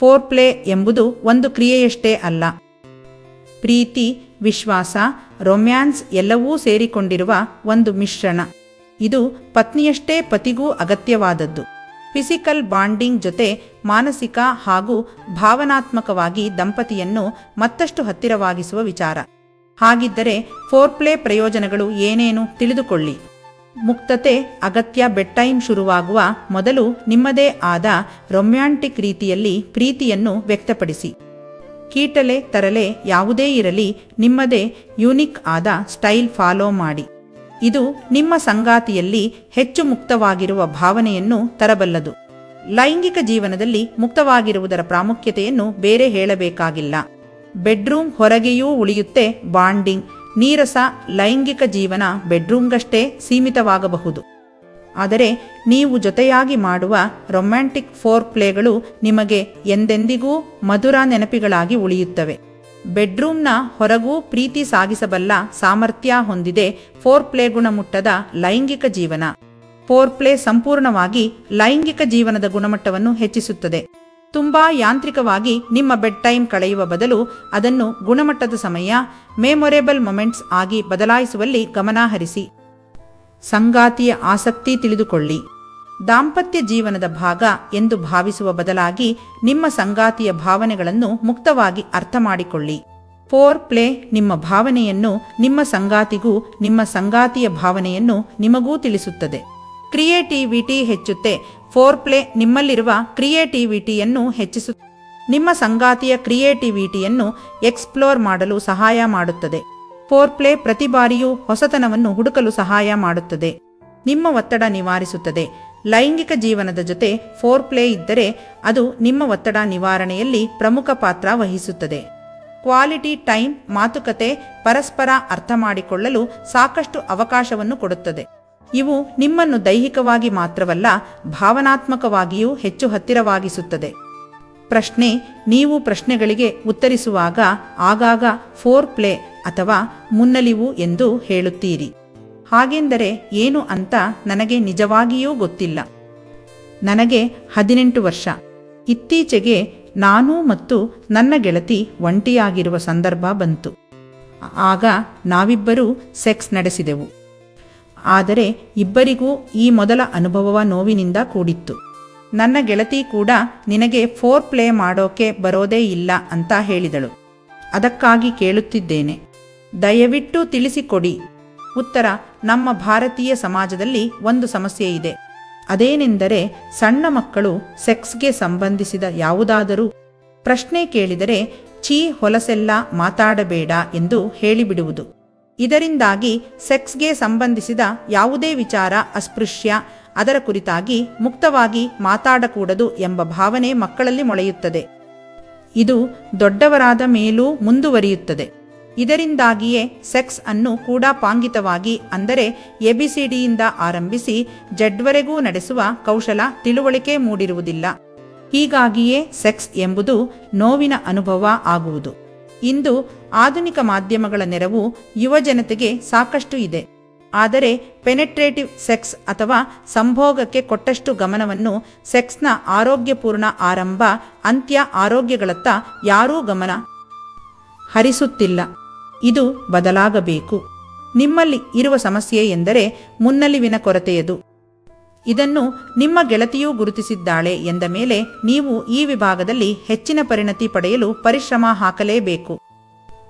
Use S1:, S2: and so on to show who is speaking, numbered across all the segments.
S1: ಫೋರ್ಪ್ಲೇ ಎಂಬುದು ಒಂದು ಕ್ರಿಯೆಯಷ್ಟೇ ಅಲ್ಲ. ಪ್ರೀತಿ, ವಿಶ್ವಾಸ, ರೊಮ್ಯಾನ್ಸ್ ಎಲ್ಲವೂ ಸೇರಿಕೊಂಡಿರುವ ಒಂದು ಮಿಶ್ರಣ. ಇದು ಪತ್ನಿಯಷ್ಟೇ ಪತಿಗೂ ಅಗತ್ಯವಾದದ್ದು. ಫಿಸಿಕಲ್ ಬಾಂಡಿಂಗ್ ಜೊತೆ ಮಾನಸಿಕ ಹಾಗೂ ಭಾವನಾತ್ಮಕವಾಗಿ ದಂಪತಿಯನ್ನು ಮತ್ತಷ್ಟು ಹತ್ತಿರವಾಗಿಸುವ ವಿಚಾರ. ಹಾಗಿದ್ದರೆ ಫೋರ್ಪ್ಲೇ ಪ್ರಯೋಜನಗಳು ಏನೇನು ತಿಳಿದುಕೊಳ್ಳಿ. ಮುಕ್ತತೆ ಅಗತ್ಯ. ಬೆಡ್ ಟೈಮ್ ಶುರುವಾಗುವ ಮೊದಲು ನಿಮ್ಮದೇ ಆದ ರೊಮ್ಯಾಂಟಿಕ್ ರೀತಿಯಲ್ಲಿ ಪ್ರೀತಿಯನ್ನು ವ್ಯಕ್ತಪಡಿಸಿ. ಕೀಟಲೆ ತರಲೆ ಯಾವುದೇ ಇರಲಿ, ನಿಮ್ಮದೇ ಯೂನಿಕ್ ಆದ ಸ್ಟೈಲ್ ಫಾಲೋ ಮಾಡಿ. ಇದು ನಿಮ್ಮ ಸಂಗಾತಿಯಲ್ಲಿ ಹೆಚ್ಚು ಮುಕ್ತವಾಗಿರುವ ಭಾವನೆಯನ್ನು ತರಬಲ್ಲದು. ಲೈಂಗಿಕ ಜೀವನದಲ್ಲಿ ಮುಕ್ತವಾಗಿರುವುದರ ಪ್ರಾಮುಖ್ಯತೆಯನ್ನು ಬೇರೆ ಹೇಳಬೇಕಾಗಿಲ್ಲ. ಬೆಡ್ರೂಮ್ ಹೊರಗೆಯೂ ಉಳಿಯುತ್ತೆ ಬಾಂಡಿಂಗ್. ನೀರಸ ಲೈಂಗಿಕ ಜೀವನ ಬೆಡ್ರೂಮ್ಗಷ್ಟೇ ಸೀಮಿತವಾಗಬಹುದು. ಆದರೆ ನೀವು ಜೊತೆಯಾಗಿ ಮಾಡುವ ರೊಮ್ಯಾಂಟಿಕ್ ಫೋರ್ಪ್ಲೇಗಳು ನಿಮಗೆ ಎಂದೆಂದಿಗೂ ಮಧುರ ನೆನಪಿಗಳಾಗಿ ಉಳಿಯುತ್ತವೆ. ಬೆಡ್ರೂಮ್ನ ಹೊರಗೂ ಪ್ರೀತಿ ಸಾಗಿಸಬಲ್ಲ ಸಾಮರ್ಥ್ಯ ಹೊಂದಿದೆ ಫೋರ್ಪ್ಲೇ. ಗುಣಮಟ್ಟದ ಲೈಂಗಿಕ ಜೀವನ. ಫೋರ್ಪ್ಲೇ ಸಂಪೂರ್ಣವಾಗಿ ಲೈಂಗಿಕ ಜೀವನದ ಗುಣಮಟ್ಟವನ್ನು ಹೆಚ್ಚಿಸುತ್ತದೆ. ತುಂಬಾ ಯಾಂತ್ರಿಕವಾಗಿ ನಿಮ್ಮ ಬೆಡ್ ಟೈಮ್ ಕಳೆಯುವ ಬದಲು ಅದನ್ನು ಗುಣಮಟ್ಟದ ಸಮಯ, ಮೆಮೊರೇಬಲ್ ಮೊಮೆಂಟ್ಸ್ ಆಗಿ ಬದಲಾಯಿಸುವಲ್ಲಿ ಗಮನ ಹರಿಸಿ. ಸಂಗಾತಿಯ ಆಸಕ್ತಿ ತಿಳಿದುಕೊಳ್ಳಿ. ದಾಂಪತ್ಯ ಜೀವನದ ಭಾಗ ಎಂದು ಭಾವಿಸುವ ಬದಲಾಗಿ ನಿಮ್ಮ ಸಂಗಾತಿಯ ಭಾವನೆಗಳನ್ನು ಮುಕ್ತವಾಗಿ ಅರ್ಥ ಮಾಡಿಕೊಳ್ಳಿ. ಫೋರ್ಪ್ಲೇ ನಿಮ್ಮ ಭಾವನೆಯನ್ನು ನಿಮ್ಮ ಸಂಗಾತಿಗೂ, ನಿಮ್ಮ ಸಂಗಾತಿಯ ಭಾವನೆಯನ್ನು ನಿಮಗೂ ತಿಳಿಸುತ್ತದೆ. ಕ್ರಿಯೇಟಿವಿಟಿ ಹೆಚ್ಚುತ್ತೆ. ಫೋರ್ಪ್ಲೇ ನಿಮ್ಮಲ್ಲಿರುವ ಕ್ರಿಯೇಟಿವಿಟಿಯನ್ನು ಹೆಚ್ಚಿಸುತ್ತೆ. ನಿಮ್ಮ ಸಂಗಾತಿಯ ಕ್ರಿಯೇಟಿವಿಟಿಯನ್ನು ಎಕ್ಸ್ಪ್ಲೋರ್ ಮಾಡಲು ಸಹಾಯ ಮಾಡುತ್ತದೆ. ಫೋರ್ಪ್ಲೇ ಪ್ರತಿ ಬಾರಿಯೂ ಹೊಸತನವನ್ನು ಹುಡುಕಲು ಸಹಾಯ ಮಾಡುತ್ತದೆ. ನಿಮ್ಮ ಒತ್ತಡ ನಿವಾರಿಸುತ್ತದೆ. ಲೈಂಗಿಕ ಜೀವನದ ಜೊತೆ ಫೋರ್ಪ್ಲೇ ಇದ್ದರೆ ಅದು ನಿಮ್ಮ ಒತ್ತಡ ನಿವಾರಣೆಯಲ್ಲಿ ಪ್ರಮುಖ ಪಾತ್ರ ವಹಿಸುತ್ತದೆ. ಕ್ವಾಲಿಟಿ ಟೈಮ್, ಮಾತುಕತೆ, ಪರಸ್ಪರ ಅರ್ಥ ಮಾಡಿಕೊಳ್ಳಲು ಸಾಕಷ್ಟು ಅವಕಾಶವನ್ನು ಕೊಡುತ್ತದೆ. ಇವು ನಿಮ್ಮನ್ನು ದೈಹಿಕವಾಗಿ ಮಾತ್ರವಲ್ಲ, ಭಾವನಾತ್ಮಕವಾಗಿಯೂ ಹೆಚ್ಚು ಹತ್ತಿರವಾಗಿಸುತ್ತದೆ. ಪ್ರಶ್ನೆ: ನೀವು ಪ್ರಶ್ನೆಗಳಿಗೆ ಉತ್ತರಿಸುವಾಗ ಆಗಾಗ ಫೋರ್ಪ್ಲೇ ಅಥವಾ ಮುನ್ನಲಿವು ಎಂದು ಹೇಳುತ್ತೀರಿ. ಹಾಗೆಂದರೆ ಏನು ಅಂತ ನನಗೆ ನಿಜವಾಗಿಯೂ ಗೊತ್ತಿಲ್ಲ. ನನಗೆ 18 ವರ್ಷ. ಇತ್ತೀಚೆಗೆ ನಾನು ಮತ್ತು ನನ್ನ ಗೆಳತಿ ಒಂಟಿಯಾಗಿರುವ ಸಂದರ್ಭ ಬಂತು. ಆಗ ನಾವಿಬ್ಬರೂ ಸೆಕ್ಸ್ ನಡೆಸಿದೆವು. ಆದರೆ ಇಬ್ಬರಿಗೂ ಈ ಮೊದಲ ಅನುಭವ ನೋವಿನಿಂದ ಕೂಡಿತ್ತು. ನನ್ನ ಗೆಳತಿ ಕೂಡ ನಿನಗೆ ಫೋರ್ಪ್ಲೇ ಮಾಡೋಕೆ ಬರೋದೇ ಇಲ್ಲ ಅಂತ ಹೇಳಿದಳು. ಅದಕ್ಕಾಗಿ ಕೇಳುತ್ತಿದ್ದೇನೆ, ದಯವಿಟ್ಟು ತಿಳಿಸಿಕೊಡಿ. ಉತ್ತರ: ನಮ್ಮ ಭಾರತೀಯ ಸಮಾಜದಲ್ಲಿ ಒಂದು ಸಮಸ್ಯೆ ಇದೆ. ಅದೇನೆಂದರೆ ಸಣ್ಣ ಮಕ್ಕಳು ಸೆಕ್ಸ್ಗೆ ಸಂಬಂಧಿಸಿದ ಯಾವುದಾದರೂ ಪ್ರಶ್ನೆ ಕೇಳಿದರೆ ಛೀ, ಹೊಲಸೆಲ್ಲ ಮಾತಾಡಬೇಡ ಎಂದು ಹೇಳಿಬಿಡುವುದು. ಇದರಿಂದಾಗಿ ಸೆಕ್ಸ್ಗೆ ಸಂಬಂಧಿಸಿದ ಯಾವುದೇ ವಿಚಾರ ಅಸ್ಪೃಶ್ಯ, ಅದರ ಕುರಿತಾಗಿ ಮುಕ್ತವಾಗಿ ಮಾತಾಡಕೂಡದು ಎಂಬ ಭಾವನೆ ಮಕ್ಕಳಲ್ಲಿ ಮೊಳೆಯುತ್ತದೆ. ಇದು ದೊಡ್ಡವರಾದ ಮೇಲೂ ಮುಂದುವರಿಯುತ್ತದೆ. ಇದರಿಂದಾಗಿಯೇ ಸೆಕ್ಸ್ ಅನ್ನು ಕೂಡ ಪಾಂಗಿತವಾಗಿ, ಅಂದರೆ ಎಬಿಸಿಡಿಯಿಂದ ಆರಂಭಿಸಿ ಜಡ್ವರೆಗೂ ನಡೆಸುವ ಕೌಶಲ, ತಿಳುವಳಿಕೆ ಮೂಡಿರುವುದಿಲ್ಲ. ಹೀಗಾಗಿಯೇ ಸೆಕ್ಸ್ ಎಂಬುದು ನೋವಿನ ಅನುಭವ ಆಗುವುದು. ಇಂದು ಆಧುನಿಕ ಮಾಧ್ಯಮಗಳ ನೆರವು ಯುವಜನತೆಗೆ ಸಾಕಷ್ಟು ಇದೆ. ಆದರೆ ಪೆನೆಟ್ರೇಟಿವ್ ಸೆಕ್ಸ್ ಅಥವಾ ಸಂಭೋಗಕ್ಕೆ ಕೊಟ್ಟಷ್ಟು ಗಮನವನ್ನು ಸೆಕ್ಸ್ನ ಆರೋಗ್ಯಪೂರ್ಣ ಆರಂಭ, ಅಂತ್ಯ, ಆರೋಗ್ಯಗಳತ್ತ ಯಾರೂ ಗಮನ ಹರಿಸುತ್ತಿಲ್ಲ. ಇದು ಬದಲಾಗಬೇಕು. ನಿಮ್ಮಲ್ಲಿ ಇರುವ ಸಮಸ್ಯೆ ಎಂದರೆ ಮುನ್ನಲಿವಿನ ಕೊರತೆಯದು. ಇದನ್ನು ನಿಮ್ಮ ಗೆಳತಿಯೂ ಗುರುತಿಸಿದ್ದಾಳೆ ಎಂದ ಮೇಲೆ ನೀವು ಈ ವಿಭಾಗದಲ್ಲಿ ಹೆಚ್ಚಿನ ಪರಿಣತಿ ಪಡೆಯಲು ಪರಿಶ್ರಮ ಹಾಕಲೇಬೇಕು.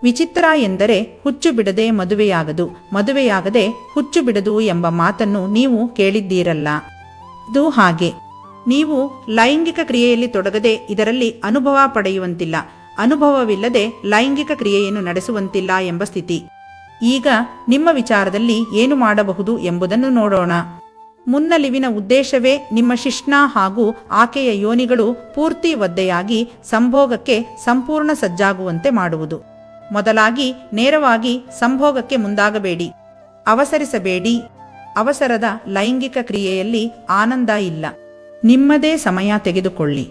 S1: ವಿಚಿತ್ರ ಎಂದರೆ ಹುಚ್ಚು ಬಿಡದೆ ಮದುವೆಯಾಗದು, ಮದುವೆಯಾಗದೆ ಹುಚ್ಚು ಬಿಡದು ಎಂಬ ಮಾತನ್ನು ನೀವು ಕೇಳಿದ್ದೀರಲ್ಲ. ಇದು ಹಾಗೆ. ನೀವು ಲೈಂಗಿಕ ಕ್ರಿಯೆಯಲ್ಲಿ ತೊಡಗದೆ ಇದರಲ್ಲಿ ಅನುಭವ ಪಡೆಯುವಂತಿಲ್ಲ, ಅನುಭವವಿಲ್ಲದೆ ಲೈಂಗಿಕ ಕ್ರಿಯೆಯನ್ನು ನಡೆಸುವಂತಿಲ್ಲ ಎಂಬ ಸ್ಥಿತಿ. ಈಗ ನಿಮ್ಮ ವಿಚಾರದಲ್ಲಿ ಏನು ಮಾಡಬಹುದು ಎಂಬುದನ್ನು ನೋಡೋಣ. ಮುನ್ನಲಿವಿನ ಉದ್ದೇಶವೇ ನಿಮ್ಮ ಶಿಶ್ನ ಹಾಗೂ ಆಕೆಯ ಯೋನಿಗಳು ಪೂರ್ತಿ ಒದ್ದೆಯಾಗಿ ಸಂಭೋಗಕ್ಕೆ ಸಂಪೂರ್ಣ ಸಜ್ಜಾಗುವಂತೆ ಮಾಡುವುದು. ಮೊದಲಾಗಿ ನೇರವಾಗಿ ಸಂಭೋಗಕ್ಕೆ ಮುಂದಾಗಬೇಡಿ, ಅವಸರಿಸಬೇಡಿ. ಅವಸರದ ಲೈಂಗಿಕ ಕ್ರಿಯೆಯಲ್ಲಿ ಆನಂದ ಇಲ್ಲ. ನಿಮ್ಮದೇ ಸಮಯ ತೆಗೆದುಕೊಳ್ಳಿ.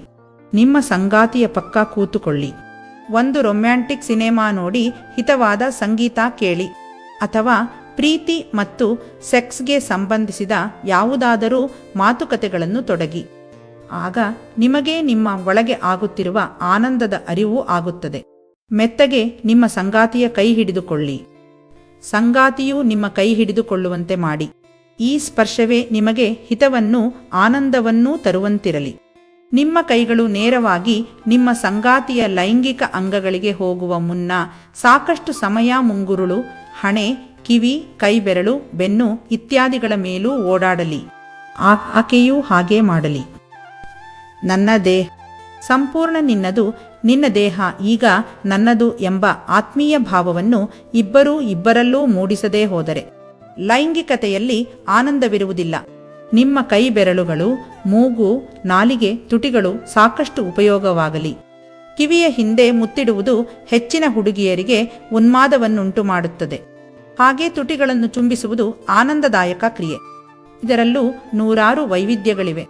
S1: ನಿಮ್ಮ ಸಂಗಾತಿಯ ಪಕ್ಕ ಕೂತುಕೊಳ್ಳಿ. ಒಂದು ರೊಮ್ಯಾಂಟಿಕ್ ಸಿನೆಮಾ ನೋಡಿ, ಹಿತವಾದ ಸಂಗೀತ ಕೇಳಿ, ಅಥವಾ ಪ್ರೀತಿ ಮತ್ತು ಸೆಕ್ಸ್ಗೆ ಸಂಬಂಧಿಸಿದ ಯಾವುದಾದರೂ ಮಾತುಕತೆಗಳನ್ನು ತೊಡಗಿ. ಆಗ ನಿಮಗೆ ನಿಮ್ಮ ಒಳಗೆ ಆಗುತ್ತಿರುವ ಆನಂದದ ಅರಿವು ಆಗುತ್ತದೆ. ಮೆತ್ತಗೆ ನಿಮ್ಮ ಸಂಗಾತಿಯ ಕೈ ಹಿಡಿದುಕೊಳ್ಳಿ. ಸಂಗಾತಿಯು ನಿಮ್ಮ ಕೈ ಹಿಡಿದುಕೊಳ್ಳುವಂತೆ ಮಾಡಿ. ಈ ಸ್ಪರ್ಶವೇ ನಿಮಗೆ ಹಿತವನ್ನೂ ಆನಂದವನ್ನೂ ತರುವಂತಿರಲಿ. ನಿಮ್ಮ ಕೈಗಳು ನೇರವಾಗಿ ನಿಮ್ಮ ಸಂಗಾತಿಯ ಲೈಂಗಿಕ ಅಂಗಗಳಿಗೆ ಹೋಗುವ ಮುನ್ನ ಸಾಕಷ್ಟು ಸಮಯ ಮುಂಗುರುಳು, ಹಣೆ, ಕಿವಿ, ಕೈಬೆರಳು, ಬೆನ್ನು ಇತ್ಯಾದಿಗಳ ಮೇಲೂ ಓಡಾಡಲಿ. ಆಕೆಯೂ ಹಾಗೇ ಮಾಡಲಿ. ನನ್ನ ದೇಹ ಸಂಪೂರ್ಣ ನಿನ್ನದು, ನಿನ್ನ ದೇಹ ಈಗ ನನ್ನದು ಎಂಬ ಆತ್ಮೀಯ ಭಾವವನ್ನು ಇಬ್ಬರಲ್ಲೂ ಮೂಡಿಸದೇ ಹೋದರೆ ಲೈಂಗಿಕತೆಯಲ್ಲಿ ಆನಂದವಿರುವುದಿಲ್ಲ. ನಿಮ್ಮ ಕೈ ಬೆರಳುಗಳು, ಮೂಗು, ನಾಲಿಗೆ, ತುಟಿಗಳು ಸಾಕಷ್ಟು ಉಪಯೋಗವಾಗಲಿ. ಕಿವಿಯ ಹಿಂದೆ ಮುತ್ತಿಡುವುದು ಹೆಚ್ಚಿನ ಹುಡುಗಿಯರಿಗೆ ಉನ್ಮಾದವನ್ನುಂಟು ಮಾಡುತ್ತದೆ. ಹಾಗೆ ತುಟಿಗಳನ್ನು ಚುಂಬಿಸುವುದು ಆನಂದದಾಯಕ ಕ್ರಿಯೆ. ಇದರಲ್ಲೂ ನೂರಾರು ವೈವಿಧ್ಯಗಳಿವೆ.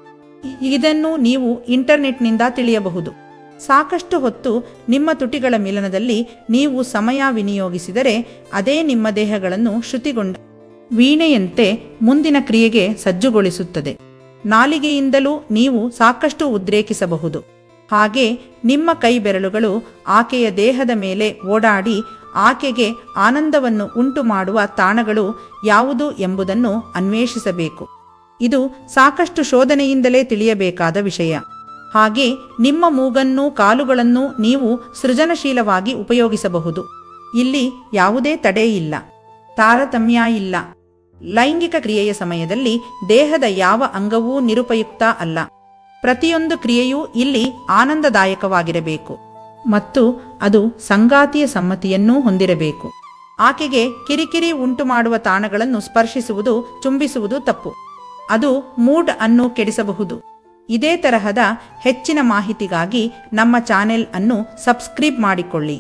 S1: ಇದನ್ನು ನೀವು ಇಂಟರ್ನೆಟ್ನಿಂದ ತಿಳಿಯಬಹುದು. ಸಾಕಷ್ಟು ಹೊತ್ತು ನಿಮ್ಮ ತುಟಿಗಳ ಮಿಲನದಲ್ಲಿ ನೀವು ಸಮಯ ವಿನಿಯೋಗಿಸಿದರೆ ಅದೇ ನಿಮ್ಮ ದೇಹಗಳನ್ನು ಶ್ರುತಿಗೊಂಡ ವೀಣೆಯಂತೆ ಮುಂದಿನ ಕ್ರಿಯೆಗೆ ಸಜ್ಜುಗೊಳಿಸುತ್ತದೆ. ನಾಲಿಗೆಯಿಂದಲೂ ನೀವು ಸಾಕಷ್ಟು ಉದ್ರೇಕಿಸಬಹುದು. ಹಾಗೆ ನಿಮ್ಮ ಕೈ ಬೆರಳುಗಳು ಆಕೆಯ ದೇಹದ ಮೇಲೆ ಓಡಾಡಿ ಆಕೆಗೆ ಆನಂದವನ್ನು ಉಂಟು ಮಾಡುವ ತಾಣಗಳು ಯಾವುದು ಎಂಬುದನ್ನು ಅನ್ವೇಷಿಸಬೇಕು. ಇದು ಸಾಕಷ್ಟು ಶೋಧನೆಯಿಂದಲೇ ತಿಳಿಯಬೇಕಾದ ವಿಷಯ. ಹಾಗೆ ನಿಮ್ಮ ಮೂಗನ್ನೂ ಕಾಲುಗಳನ್ನೂ ನೀವು ಸೃಜನಶೀಲವಾಗಿ ಉಪಯೋಗಿಸಬಹುದು. ಇಲ್ಲಿ ಯಾವುದೇ ತಡೆ ಇಲ್ಲ, ತಾರತಮ್ಯ ಇಲ್ಲ. ಲೈಂಗಿಕ ಕ್ರಿಯೆಯ ಸಮಯದಲ್ಲಿ ದೇಹದ ಯಾವ ಅಂಗವೂ ನಿರುಪಯುಕ್ತ ಅಲ್ಲ. ಪ್ರತಿಯೊಂದು ಕ್ರಿಯೆಯೂ ಇಲ್ಲಿ ಆನಂದದಾಯಕವಾಗಿರಬೇಕು ಮತ್ತು ಅದು ಸಂಗಾತಿಯ ಸಮ್ಮತಿಯನ್ನೂ ಹೊಂದಿರಬೇಕು. ಆಕೆಗೆ ಕಿರಿಕಿರಿ ಉಂಟು ಮಾಡುವ ತಾಣಗಳನ್ನು ಸ್ಪರ್ಶಿಸುವುದು, ಚುಂಬಿಸುವುದು ತಪ್ಪು. ಅದು ಮೂಡ್ ಅನ್ನು ಕೆಡಿಸಬಹುದು. ಇದೇ ತರಹದ ಹೆಚ್ಚಿನ ಮಾಹಿತಿಗಾಗಿ ನಮ್ಮ ಚಾನೆಲ್ ಅನ್ನು ಸಬ್ಸ್ಕ್ರೈಬ್ ಮಾಡಿಕೊಳ್ಳಿ.